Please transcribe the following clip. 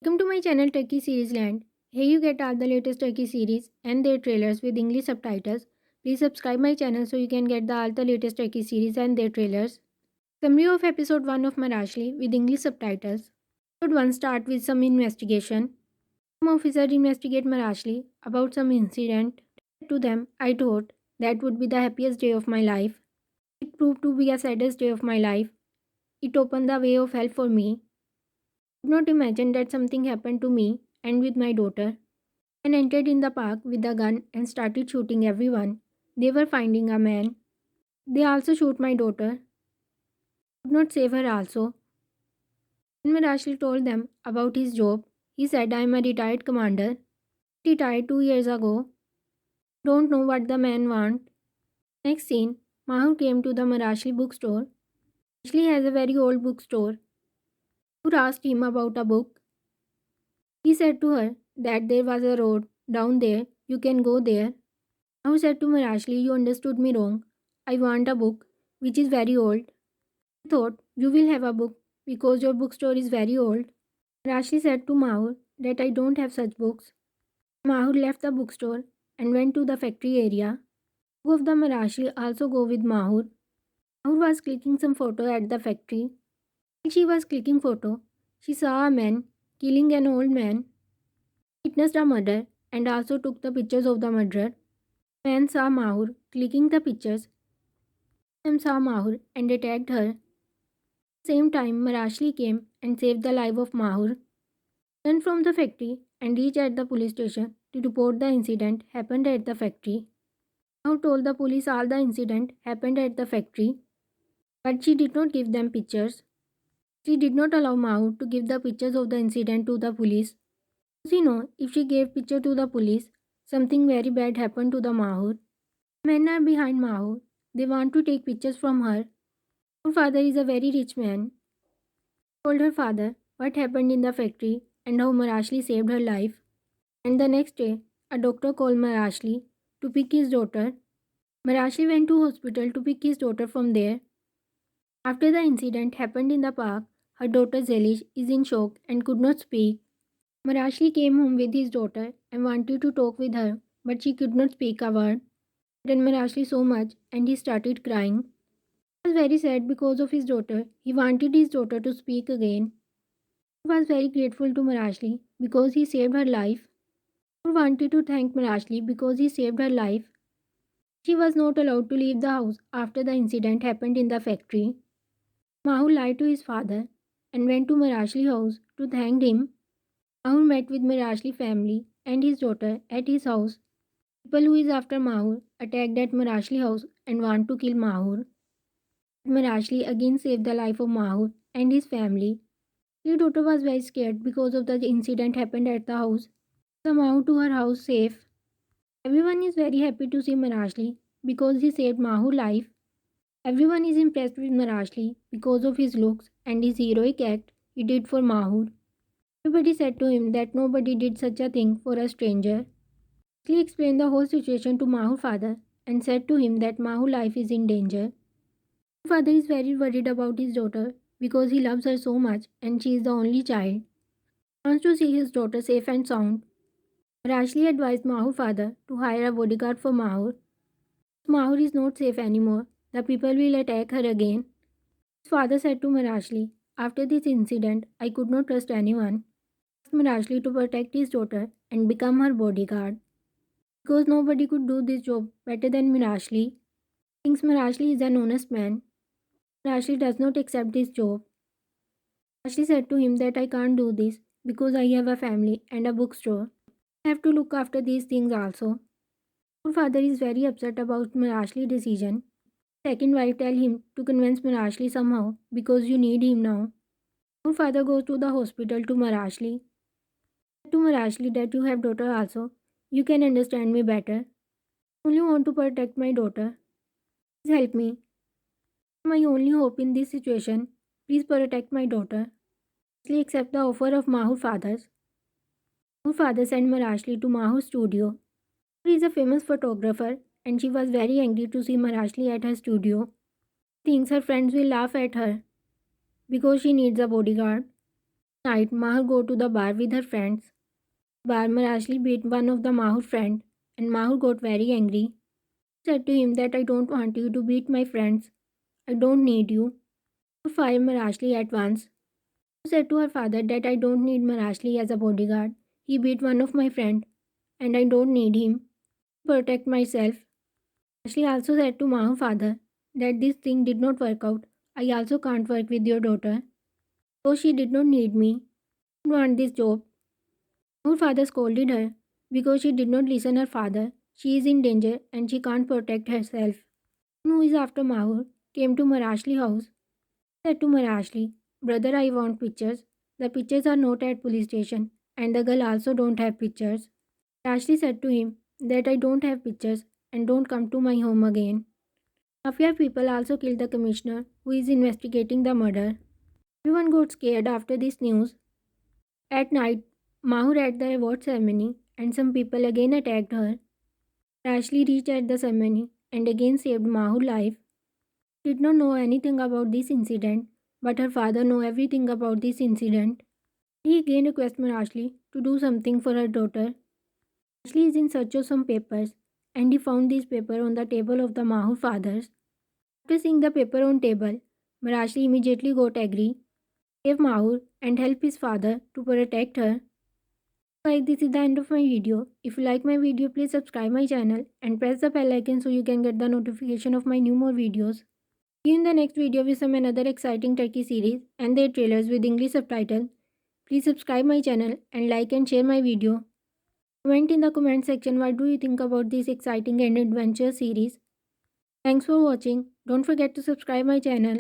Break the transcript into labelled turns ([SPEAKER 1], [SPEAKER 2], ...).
[SPEAKER 1] Welcome to my channel Turkey Series Land. Here you get all the latest Turkey series and their trailers with English subtitles. Please subscribe my channel so you can get all the latest Turkey series and their trailers. Summary of episode 1 of Marashli with English subtitles. Episode 1 start with some investigation. Some officer investigate Marashli about some incident. To them, I thought that would be the happiest day of my life. It proved to be a saddest day of my life. It opened the way of hell for me. I could not imagine that something happened to me and with my daughter. And entered in the park with a gun and started shooting everyone. They were finding a man. They also shoot my daughter. Could not save her also. When Mirashli told them about his job, he said, I am a retired commander. Retired 2 years ago. Don't know what the man want. Next scene, Mahur came to the Marashli bookstore. Marashli has a very old bookstore. Who asked him about a book. He said to her that there was a road down there. You can go there. Mahur said to Marashli, you understood me wrong. I want a book which is very old. I thought you will have a book because your bookstore is very old. Marashli said to Mahur that I don't have such books. Mahur left the bookstore and went to the factory area. Two of the Marashli also go with Mahur. Mahur was clicking some photo at the factory. While she was clicking photo, she saw a man killing an old man. He witnessed a murder and also took the pictures of the murderer. The man saw Mahur clicking the pictures. Them saw Mahur and attacked her. Same time, Marashli came and saved the life of Mahur. Then from the factory and reached at the police station to report the incident happened at the factory. Mahur told the police all the incident happened at the factory, but she did not give them pictures. She did not allow Mahur to give the pictures of the incident to the police. She know if she gave picture to the police, something very bad happened to the Mahur. Men are behind Mahur. They want to take pictures from her. Her father is a very rich man. Told her father what happened in the factory and how Marashli saved her life. And the next day, a doctor called Marashli to pick his daughter. Marashli went to hospital to pick his daughter from there. After the incident happened in the park, her daughter Zelish is in shock and could not speak. Marashli came home with his daughter and wanted to talk with her, but she could not speak a word. Then Marashli so much and he started crying. He was very sad because of his daughter. He wanted his daughter to speak again. He was very grateful to Marashli because he saved her life. He wanted to thank Marashli because he saved her life. She was not allowed to leave the house after the incident happened in the factory. Mahur lied to his father and went to Marashli's house to thank him. Mahur met with Marashli family and his daughter at his house. People who is after Mahur attacked at Marashli house and want to kill Mahur. Marashli again saved the life of Mahur and his family. His daughter was very scared because of the incident happened at the house. Somehow to her house safe. Everyone is very happy to see Marashli because he saved Mahur's life. Everyone is impressed with Marashli because of his looks and his heroic act he did for Mahur. Everybody said to him that nobody did such a thing for a stranger. He explained the whole situation to Mahur's father and said to him that Mahur's life is in danger. His father is very worried about his daughter because he loves her so much and she is the only child. He wants to see his daughter safe and sound. Rashli advised Mahur's father to hire a bodyguard for Mahur. If Mahur is not safe anymore, the people will attack her again. His father said to Marashli, after this incident, I could not trust anyone. He asked Marashli to protect his daughter and become her bodyguard. Because nobody could do this job better than Marashli. Thinks Marashli is an honest man. Marashli does not accept this job. Marashli said to him that I can't do this because I have a family and a bookstore. I have to look after these things also. Her father is very upset about Marashli's decision. Second wife tell him to convince Marashli somehow because you need him now. Her father goes to the hospital to Marashli. To Marashli that you have daughter also. You can understand me better. I only want to protect my daughter. Please help me. My only hope in this situation. Please protect my daughter. Marashli accept the offer of Mahur fathers. Mahur father sent Marashli to Mahur's studio. She is a famous photographer and she was very angry to see Marashli at her studio. She thinks her friends will laugh at her because she needs a bodyguard. Night, Mahur go to the bar with her friends. Bar Marashli beat one of the Mahur friend, and Mahur got very angry. She said to him that I don't want you to beat my friends. I don't need you. To fire Marashli at once. She said to her father that I don't need Marashli as a bodyguard. He beat one of my friend, and I don't need him to protect myself. Ashley also said to Mahur's father that this thing did not work out. I also can't work with your daughter. So she did not need me. I don't want this job. Her father scolded her because she did not listen her father. She is in danger and she can't protect herself. Who is after Mahur came to Marashli house. Said to Marashli, brother, I want pictures. The pictures are not at police station and the girl also don't have pictures. Marashli said to him that I don't have pictures and don't come to my home again. Mafia people also killed the commissioner who is investigating the murder. Everyone got scared after this news. At night, Mahur at the award ceremony and some people again attacked her. Ashley reached at the ceremony and again saved Mahur's life. She did not know anything about this incident, but her father knew everything about this incident. He again requested Ashley to do something for her daughter. Ashley is in search of some papers and he found this paper on the table of the Mahur fathers. After seeing the paper on table, Marashli immediately got angry, gave Mahur and helped his father to protect her. Like this is the end of my video. If you like my video, please subscribe my channel and press the bell icon so you can get the notification of my new more videos. See you in the next video with some another exciting Turkey series and their trailers with English subtitle. Please subscribe my channel and like and share my video. Comment in the comment section what do you think about this exciting and adventure series. Thanks for watching. Don't forget to subscribe my channel.